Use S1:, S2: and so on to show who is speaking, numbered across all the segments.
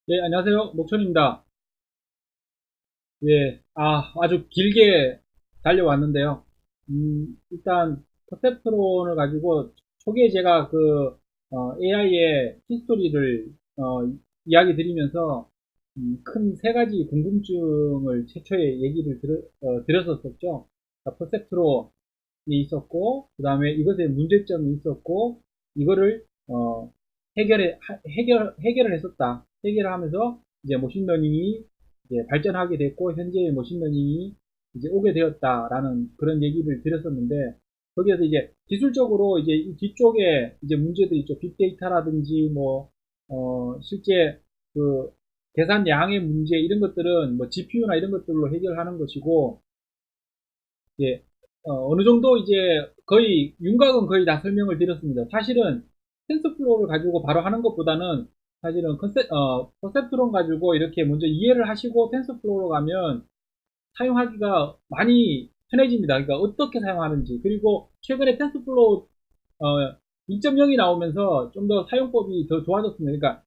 S1: 네, 안녕하세요. 목천입니다. 예, 아주 길게 달려왔는데요. 일단, 퍼셉트론을 가지고 초기에 제가 AI의 히스토리를, 이야기 드리면서, 큰 세 가지 궁금증을 최초에 얘기를 드렸었죠. 퍼셉트론이 있었고, 그 다음에 이것의 문제점이 있었고, 이거를, 해결을 했었다. 해결을 하면서, 이제 머신러닝이 이제 발전하게 됐고 현재의 머신러닝이 이제 오게 되었다라는 그런 얘기를 드렸었는데 거기에서 이제 기술적으로 이제 이 뒤쪽에 이제 문제들이 있죠. 빅데이터라든지 실제 그 계산량의 문제 이런 것들은 뭐 GPU나 이런 것들로 해결하는 것이고 예, 어느 정도 이제 거의 윤곽은 거의 다 설명을 드렸습니다. 사실은 텐서플로우를 가지고 바로 하는 것보다는 사실은 컨셉트론 가지고 이렇게 먼저 이해를 하시고 텐서플로우로 가면 사용하기가 많이 편해집니다. 그러니까 어떻게 사용하는지 그리고 최근에 텐서플로우 2.0이 나오면서 좀 더 사용법이 더 좋아졌습니다. 그러니까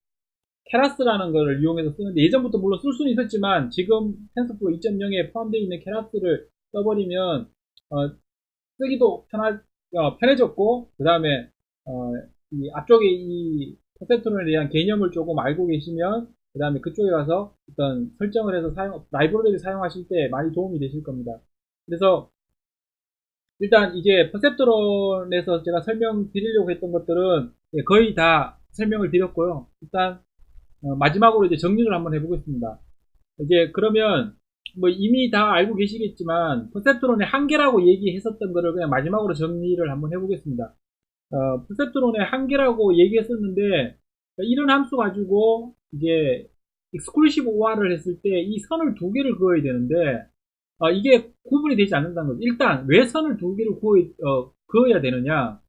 S1: 케라스라는 것을 이용해서 쓰는데 예전부터 물론 쓸 수는 있었지만 지금 텐서플로우 2.0에 포함되어 있는 케라스를 써버리면 어, 쓰기도 편해졌고, 그 다음에, 이 앞쪽에 이 퍼셉트론에 대한 개념을 조금 알고 계시면, 그 다음에 그쪽에 가서 어떤 설정을 해서 라이브러리를 사용하실 때 많이 도움이 되실 겁니다. 그래서 일단 이제 퍼셉트론에서 제가 설명드리려고 했던 것들은 예, 거의 다 설명을 드렸고요. 일단 마지막으로 이제 정리를 한번 해보겠습니다. 이제 그러면 뭐 이미 다 알고 계시겠지만 퍼셉트론의 한계라고 얘기했었던 거를 그냥 마지막으로 정리를 한번 해보겠습니다. 퍼셉트론의 한계라고 얘기했었는데 이런 함수 가지고 이제 익스클루시브 OR을 했을 때 이 선을 두 개를 그어야 되는데 이게 구분이 되지 않는다는 거죠. 일단 왜 선을 두 개를 그어야 되느냐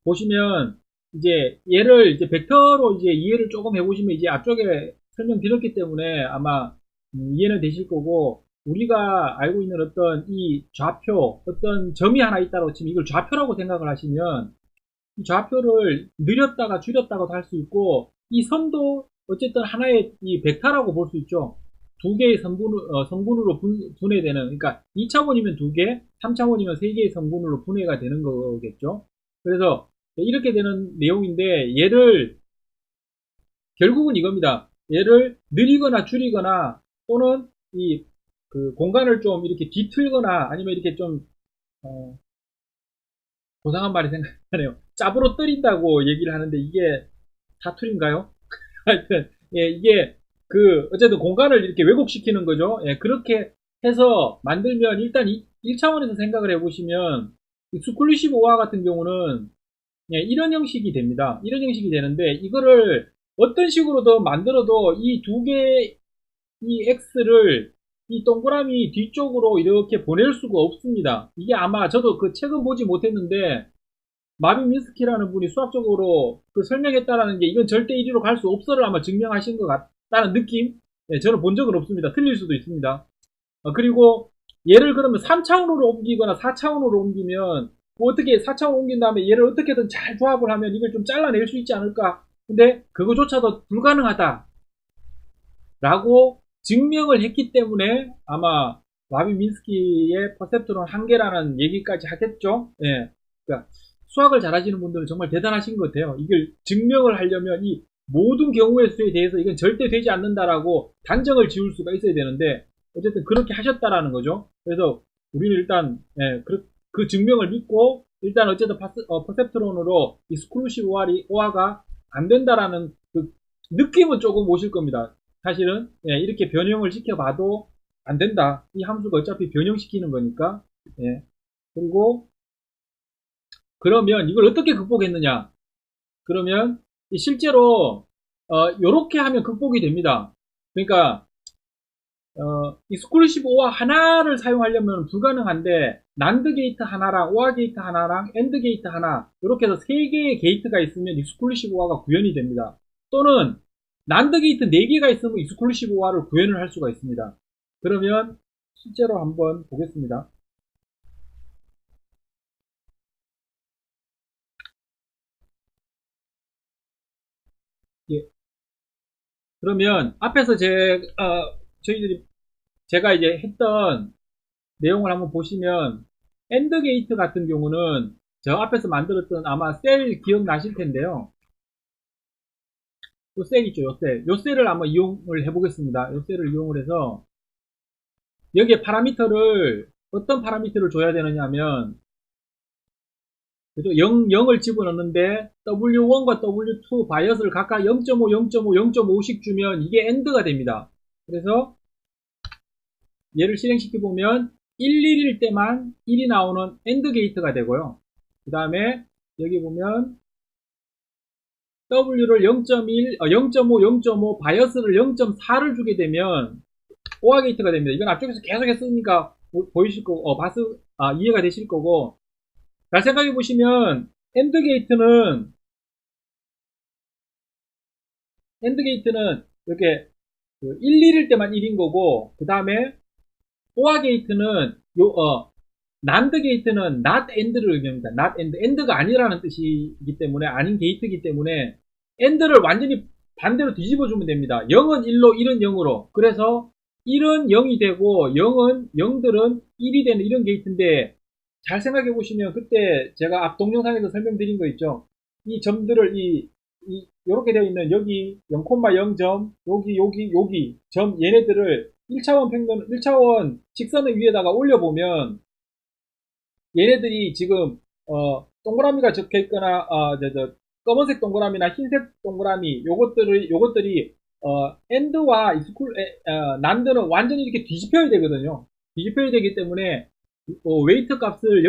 S1: 보시면 이제 얘를 이제 벡터로 이제 이해를 조금 해보시면 이제 앞쪽에 설명드렸기 때문에 아마 이해는 되실 거고 우리가 알고 있는 어떤 이 좌표 어떤 점이 하나 있다고 치면 이걸 좌표라고 생각을 하시면 이 좌표를 늘렸다가 줄였다가도 할 수 있고 이 선도 어쨌든 하나의 이 벡터라고 볼 수 있죠. 두 개의 성분으로 분해되는 그러니까 2차원이면 두 개, 3차원이면 세 개의 성분으로 분해가 되는 거겠죠. 그래서 이렇게 되는 내용인데 얘를 결국은 이겁니다. 얘를 늘리거나 줄이거나 또는 이 그 공간을 좀 이렇게 뒤틀거나 아니면 이렇게 좀 어, 고상한 말이 생각나네요. 짭으로 때린다고 얘기를 하는데 이게 사투리인가요? 하여튼 예, 이게 어쨌든 공간을 이렇게 왜곡시키는 거죠. 예, 그렇게 해서 만들면 일단 1차원에서 생각을 해보시면 익스클루시브 오화 같은 경우는 예, 이런 형식이 됩니다. 이런 형식이 되는데 이거를 어떤 식으로든 만들어도 이 두 개, 이 X를 이 동그라미 뒤쪽으로 이렇게 보낼 수가 없습니다. 이게 아마 저도 그 책은 보지 못했는데 마빈 미스키라는 분이 수학적으로 그 설명했다라는 게 이건 절대 1위로 갈 수 없어를 아마 증명하신 것 같다는 느낌? 네, 저는 본 적은 없습니다. 틀릴 수도 있습니다. 그리고 얘를 그러면 3차원으로 옮기거나 4차원으로 옮기면 뭐 어떻게 4차원 옮긴 다음에 얘를 어떻게든 잘 조합을 하면 이걸 좀 잘라낼 수 있지 않을까? 근데 그거조차도 불가능하다라고 증명을 했기 때문에 아마 마빈 미스키의 퍼셉트론 한계라는 얘기까지 하겠죠. 예. 그러니까 수학을 잘하시는 분들은 정말 대단하신 것 같아요. 이걸 증명을 하려면 이 모든 경우의 수에 대해서 이건 절대 되지 않는다라고 단정을 지을 수가 있어야 되는데 어쨌든 그렇게 하셨다라는 거죠. 그래서 우리는 일단 예, 그 증명을 믿고 일단 어쨌든 퍼셉트론으로 익스클루시브 오화가 안 된다라는 그 느낌은 조금 오실 겁니다. 사실은 예, 이렇게 변형을 시켜봐도 안 된다. 이 함수가 어차피 변형시키는 거니까. 예. 그리고 그러면 이걸 어떻게 극복했느냐? 그러면 실제로 이렇게 하면 극복이 됩니다. 그러니까 익스클루시브 오화 하나를 사용하려면 불가능한데 난드 게이트 하나랑 오화 게이트 하나랑 엔드 게이트 하나 이렇게 해서 세 개의 게이트가 있으면 익스클루시브 오화가 구현이 됩니다. 또는 난드 게이트 4개가 있으면 익스클루시브 오화를 구현을 할 수가 있습니다. 그러면 실제로 한번 보겠습니다. 예, 그러면 앞에서 저희들이 제가 이제 했던 내용을 한번 보시면 엔드 게이트 같은 경우는 저 앞에서 만들었던 아마 셀 기억나실 텐데요. 요 셀 있죠, 요 셀. 요 셀을 한번 이용을 해보겠습니다. 요 셀을 이용을 해서 여기에 파라미터를 어떤 파라미터를 줘야 되느냐 하면 그죠? 0을 집어넣는데 W1과 W2 바이어스를 각각 0.5, 0.5, 0.5씩 주면 이게 엔드가 됩니다. 그래서 얘를 실행시켜보면 111일 때만 1이 나오는 엔드 게이트가 되고요. 그 다음에 여기 보면 W를 0.1, 0.5, 0.5 바이어스를 0.4를 주게 되면 오아 게이트가 됩니다. 이건 앞쪽에서 계속 했으니까 보이실 거고, 이해가 되실 거고. 잘 생각해 보시면 엔드 게이트는 이렇게 111일 때만 1인 거고, 그 다음에 오아 게이트는 난드 게이트는 not end를 의미합니다. not end, end가 아니라는 뜻이기 때문에, 아닌 게이트이기 때문에 end를 완전히 반대로 뒤집어 주면 됩니다. 0은 1로 1은 0으로. 그래서 1은 0이 되고 0들은 1이 되는 이런 게이트인데, 잘 생각해 보시면 그때 제가 앞 동영상에서 설명드린 거 있죠. 이 점들을 요렇게 되어 있는 여기 0,0점, 여기 점 얘네들을 1차원 직선의 위에다가 올려보면 얘네들이 지금 동그라미가 적혀 있거나 검은색 동그라미나 흰색 동그라미 요것들이 엔드와 난드는 완전히 이렇게 뒤집혀야 되거든요. 뒤집혀야 되기 때문에 웨이트 값을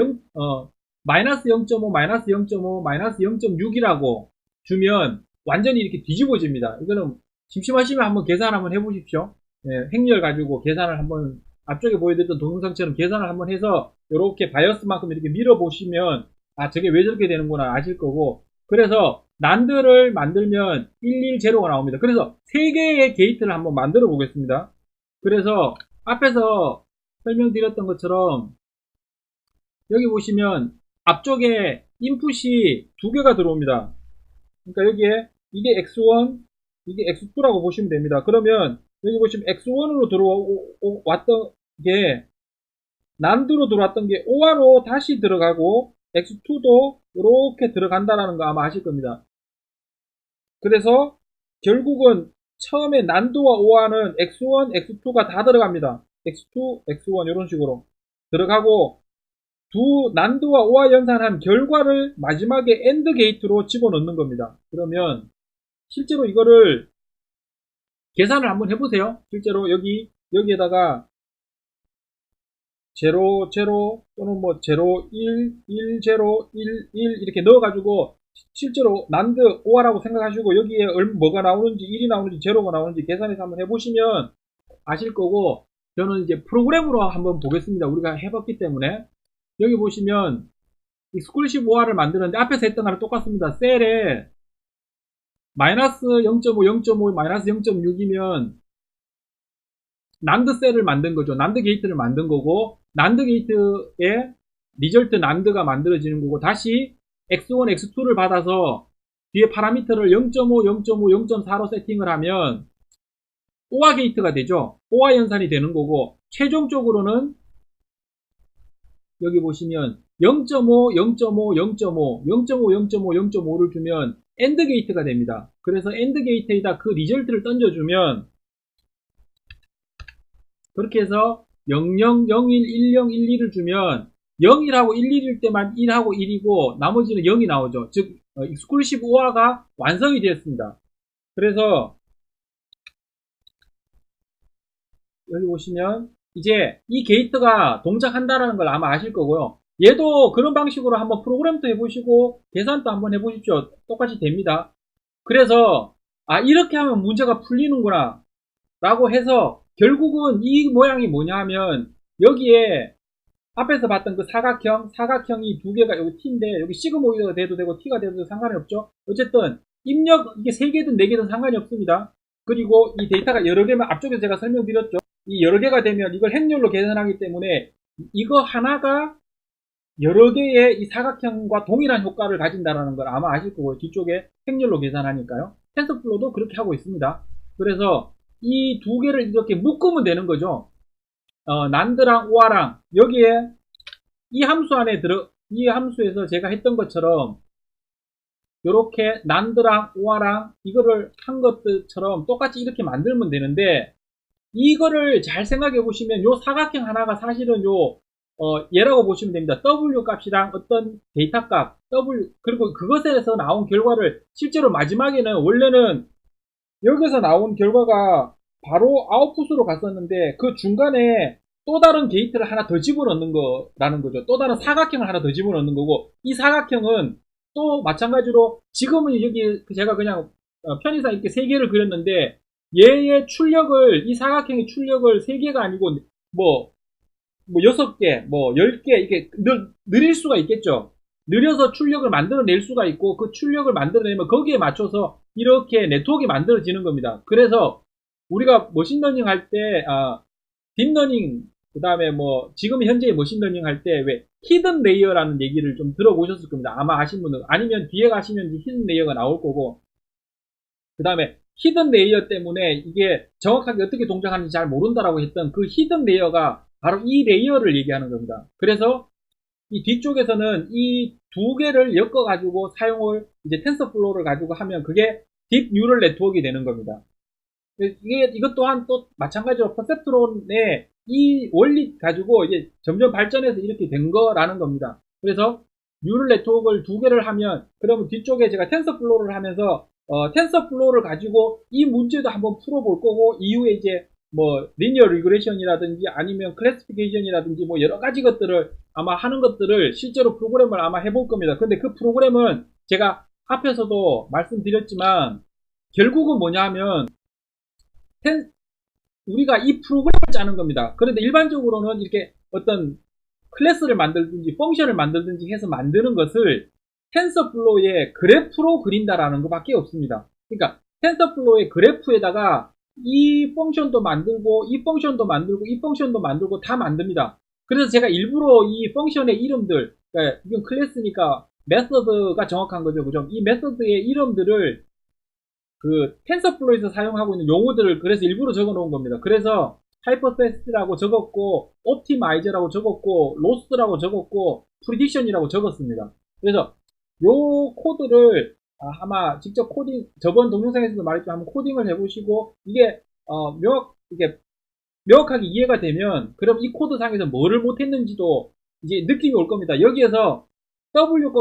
S1: 마이너스 0.5, 마이너스 0.5, 마이너스 0.6이라고 주면 완전히 이렇게 뒤집어집니다. 이거는 심심하시면 한번 계산 한번 해보십시오. 예, 행렬 가지고 계산을 한번 앞쪽에 보여드렸던 동영상처럼 계산을 한번 해서 이렇게 바이어스만큼 이렇게 밀어보시면 저게 왜 저렇게 되는구나 아실 거고. 그래서 난드를 만들면 110가 나옵니다. 그래서 3개의 게이트를 한번 만들어 보겠습니다. 그래서 앞에서 설명드렸던 것처럼 여기 보시면 앞쪽에 인풋이 2개가 들어옵니다. 그러니까 여기에 이게 X1, 이게 X2라고 보시면 됩니다. 그러면 여기 보시면 X1으로 들어왔던 게 난드로 들어왔던 게 OR로 다시 들어가고 X2도 이렇게 들어간다라는 거 아마 아실 겁니다. 그래서 결국은 처음에 난드와 OR는 X1, X2가 다 들어갑니다. X2, X1 이런 식으로 들어가고 난드와 OR 연산한 결과를 마지막에 엔드 게이트로 집어넣는 겁니다. 그러면 실제로 이거를 계산을 한번 해보세요. 실제로 여기에다가 0, 0 또는 뭐 0, 1, 1, 0, 1, 1 이렇게 넣어가지고 실제로 난드 OR라고 생각하시고 여기에 뭐가 나오는지 1이 나오는지 0가 나오는지 계산해서 한번 해보시면 아실 거고, 저는 이제 프로그램으로 한번 보겠습니다. 우리가 해봤기 때문에. 여기 보시면 익스클루시브 OR를 만드는데 앞에서 했던 거랑 똑같습니다. 셀에 마이너스 0.5, 0.5, 마이너스 0.6이면 난드 셀을 만든 거죠. 난드 게이트를 만든 거고, 난드 게이트에 리절트 난드가 만들어지는 거고, 다시 X1, X2를 받아서 뒤에 파라미터를 0.5, 0.5, 0.4로 세팅을 하면 OR 게이트가 되죠. OR 연산이 되는 거고, 최종적으로는 여기 보시면 0.5, 0.5, 0.5, 0.5, 0.5, 0.5를 주면 엔드 게이트가 됩니다. 그래서 엔드 게이트에다 그 리절트를 던져주면 그렇게 해서 00, 01, 10, 12를 주면 0이라고 11일 때만 1하고 1이고 나머지는 0이 나오죠. 즉 익스클루시브 OR가 완성이 되었습니다. 그래서 여기 보시면 이제 이 게이트가 동작한다는 걸 아마 아실 거고요. 얘도 그런 방식으로 한번 프로그램도 해보시고 계산도 한번 해보십시오. 똑같이 됩니다. 그래서 이렇게 하면 문제가 풀리는구나 라고 해서 결국은 이 모양이 뭐냐 하면 여기에 앞에서 봤던 그 사각형이 2개가 여기 T인데 여기 시그모이드가 돼도 되고 T가 돼도 상관이 없죠. 어쨌든 입력 이게 3개든 4개든 상관이 없습니다. 그리고 이 데이터가 여러 개면 앞쪽에 제가 설명드렸죠. 이 여러 개가 되면 이걸 행렬로 계산하기 때문에 이거 하나가 여러 개의 이 사각형과 동일한 효과를 가진다는 걸 아마 아실 거고요. 뒤쪽에 행렬로 계산하니까요. 텐서플로우도 그렇게 하고 있습니다. 그래서 이 두 개를 이렇게 묶으면 되는 거죠. 난드랑 오아랑 여기에 이 함수에서 제가 했던 것처럼 이렇게 난드랑 오아랑 이거를 한 것들처럼 똑같이 이렇게 만들면 되는데, 이거를 잘 생각해 보시면 요 사각형 하나가 사실은 얘라고 보시면 됩니다. W 값이랑 어떤 데이터 값 W, 그리고 그것에서 나온 결과를 실제로 마지막에는 원래는 여기서 나온 결과가 바로 아웃풋으로 갔었는데 그 중간에 또 다른 게이트를 하나 더 집어넣는 거라는 거죠. 또 다른 사각형을 하나 더 집어넣는 거고, 이 사각형은 또 마찬가지로 지금은 여기 제가 그냥 편의상 이렇게 세 개를 그렸는데, 얘의 출력을, 이 사각형의 출력을 세 개가 아니고 뭐 6개, 뭐 10개 이렇게 느릴 수가 있겠죠. 느려서 출력을 만들어낼 수가 있고, 그 출력을 만들어내면 거기에 맞춰서 이렇게 네트워크가 만들어지는 겁니다. 그래서 우리가 머신러닝 할 때, 딥러닝, 그 다음에 뭐 지금 현재의 머신러닝 할 때 왜 히든 레이어라는 얘기를 좀 들어보셨을 겁니다. 아마 아신 분은, 아니면 뒤에 가시면 히든 레이어가 나올 거고, 그 다음에 히든 레이어 때문에 이게 정확하게 어떻게 동작하는지 잘 모른다라고 했던 그 히든 레이어가 바로 이 레이어를 얘기하는 겁니다. 그래서 이 뒤쪽에서는 이 두 개를 엮어가지고 사용을, 이제 텐서플로우를 가지고 하면 그게 딥 뉴럴 네트워크가 되는 겁니다. 이것 또한 또 마찬가지로 퍼셉트론의 이 원리 가지고 이제 점점 발전해서 이렇게 된 거라는 겁니다. 그래서 뉴럴 네트워크를 두 개를 하면, 그러면 뒤쪽에 제가 텐서플로우를 하면서 텐서플로우를 가지고 이 문제도 한번 풀어볼 거고, 이후에 이제 뭐 리니어 리그레션이라든지 아니면 클래시피케이션이라든지 뭐 여러 가지 것들을 아마 하는 것들을 실제로 프로그램을 아마 해볼 겁니다. 근데 그 프로그램은 제가 앞에서도 말씀드렸지만 결국은 뭐냐 하면 우리가 이 프로그램을 짜는 겁니다. 그런데 일반적으로는 이렇게 어떤 클래스를 만들든지 펑션을 만들든지 해서 만드는 것을 텐서플로우의 그래프로 그린다라는 것밖에 없습니다. 그러니까 텐서플로우의 그래프에다가 이 펑션도 만들고 이 펑션도 만들고 이 펑션도 만들고 다 만듭니다. 그래서 제가 일부러 이 펑션의 이름들, 그러니까 이건 클래스니까 메서드가 정확한 거죠, 그죠? 이 메서드의 이름들을 그 텐서플로우에서 사용하고 있는 용어들을 그래서 일부러 적어 놓은 겁니다. 그래서 하이퍼세스라고 적었고, 옵티마이저라고 적었고, 로스라고 적었고, 프리딕션이라고 적었습니다. 그래서 요 코드를 아마 직접 저번 동영상에서도 말했지만 한번 코딩을 해보시고, 이게 명확하게 이해가 되면, 그럼 이 코드상에서 뭐를 못했는지도 이제 느낌이 올 겁니다. 여기에서 W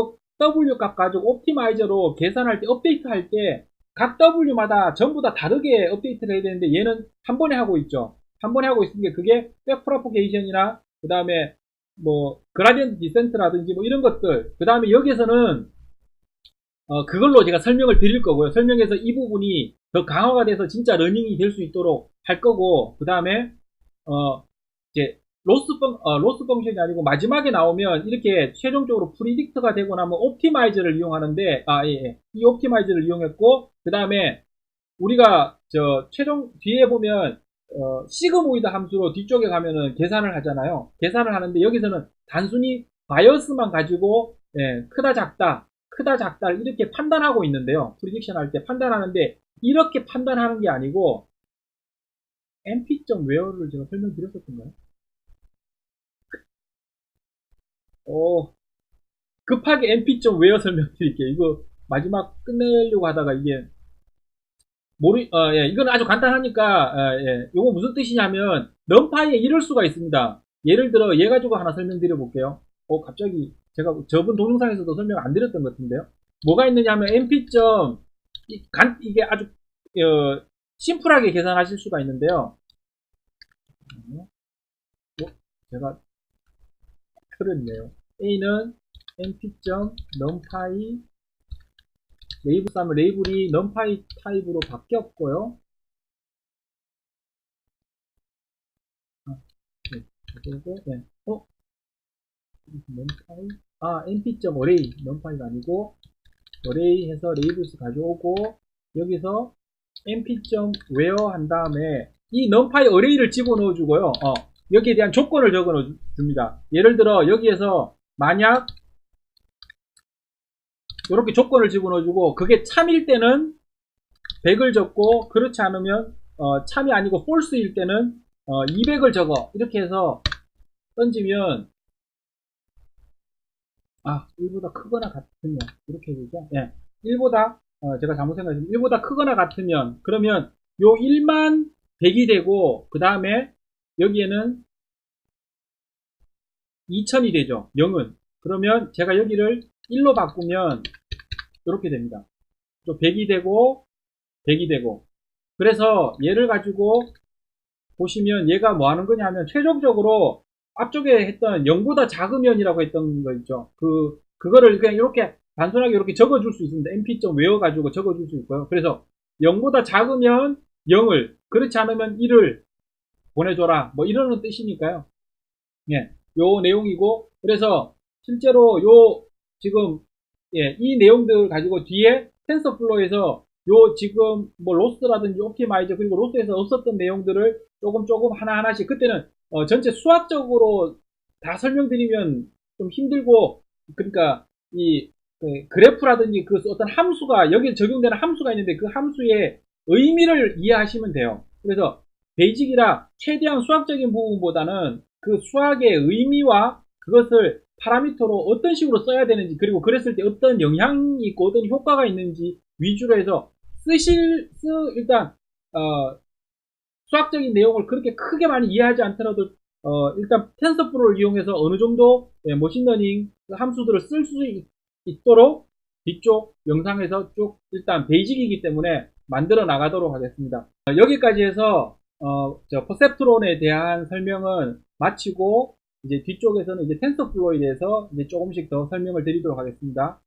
S1: 값 가지고 옵티마이저로 계산할 때, 업데이트 할 때, 각 W마다 전부 다 다르게 업데이트를 해야 되는데, 얘는 한 번에 하고 있죠. 한 번에 하고 있으니까 그게 백프로포게이션이나, 그 다음에 뭐 그라디언트 디센트라든지 뭐 이런 것들, 그 다음에 여기에서는 그걸로 제가 설명을 드릴 거고요. 설명해서 이 부분이 더 강화가 돼서 진짜 러닝이 될 수 있도록 할 거고, 그 다음에 이제 로스 펑션이 아니고 마지막에 나오면 이렇게 최종적으로 프리딕트가 되고 나면 옵티마이저를 이용하는데, 이 옵티마이저를 이용했고, 그 다음에 우리가 최종 뒤에 보면 시그모이드 함수로 뒤쪽에 가면은 계산을 하잖아요. 계산을 하는데 여기서는 단순히 바이어스만 가지고 크다 작다 이렇게 판단하고 있는데요. 프리딕션 할 때 판단하는데, 이렇게 판단하는 게 아니고 np.where를 제가 설명드렸었던가요? 급하게 np.where 설명드릴게요. 이거 마지막 끝내려고 하다가 이게 이건 아주 간단하니까, 이거 무슨 뜻이냐면, numPy에 이럴 수가 있습니다. 예를 들어, 얘 가지고 하나 설명드려 볼게요. 갑자기, 제가 저번 동영상에서도 설명 안 드렸던 것 같은데요. 뭐가 있느냐면, np. 이게 아주, 심플하게 계산하실 수가 있는데요. 제가, 틀었네요. A는 np.numpy 레이블 하면 레이블이 numpy 타입으로 바뀌었고요. np.array numpy가 아니고 array 해서 레이블스 가져오고, 여기서 np.where 한 다음에 이 numpy array를 집어넣어 주고요. 여기에 대한 조건을 적어 줍니다. 예를 들어 여기에서 만약 이렇게 조건을 집어넣어주고, 그게 참일 때는 100을 적고, 그렇지 않으면 참이 아니고 false일 때는 200을 적어. 이렇게 해서 던지면 1보다 크거나 같으면 이렇게 해주죠. 예, 1보다 제가 잘못 생각했습니다. 1보다 크거나 같으면, 그러면 요 1만 100이 되고, 그 다음에 여기에는 2000이 되죠. 0은. 그러면 제가 여기를 1로 바꾸면 이렇게 됩니다. 또 100이 되고 100이 되고. 그래서 얘를 가지고 보시면 얘가 뭐 하는 거냐 하면, 최종적으로 앞쪽에 했던 0보다 작으면이라고 했던 거 있죠. 그거를 그냥 이렇게 단순하게 이렇게 적어줄 수 있습니다. mp.점 외워가지고 적어줄 수 있고요. 그래서 0보다 작으면 0을, 그렇지 않으면 1을 보내줘라. 뭐 이러는 뜻이니까요. 예, 요 내용이고, 그래서 실제로 요 지금 이 내용들 가지고 뒤에 텐서플로우에서 요 지금 뭐 로스라든지 옵티마이저, 그리고 로스에서 없었던 내용들을 조금 하나하나씩, 그때는 전체 수학적으로 다 설명드리면 좀 힘들고, 그러니까 이 그래프라든지 그 어떤 함수가, 여기에 적용되는 함수가 있는데 그 함수의 의미를 이해하시면 돼요. 그래서 베이직이라 최대한 수학적인 부분보다는 그 수학의 의미와 그것을 파라미터로 어떤 식으로 써야 되는지, 그리고 그랬을 때 어떤 영향이 있고 어떤 효과가 있는지 위주로 해서 일단 수학적인 내용을 그렇게 크게 많이 이해하지 않더라도 일단 텐서플로우를 이용해서 어느 정도 머신러닝 함수들을 쓸 수 있도록 뒤쪽 영상에서 쭉 일단 베이직이기 때문에 만들어 나가도록 하겠습니다. 여기까지 해서 퍼셉트론에 대한 설명은 마치고, 이제 뒤쪽에서는 이제 텐서플로우에 대해서 이제 조금씩 더 설명을 드리도록 하겠습니다.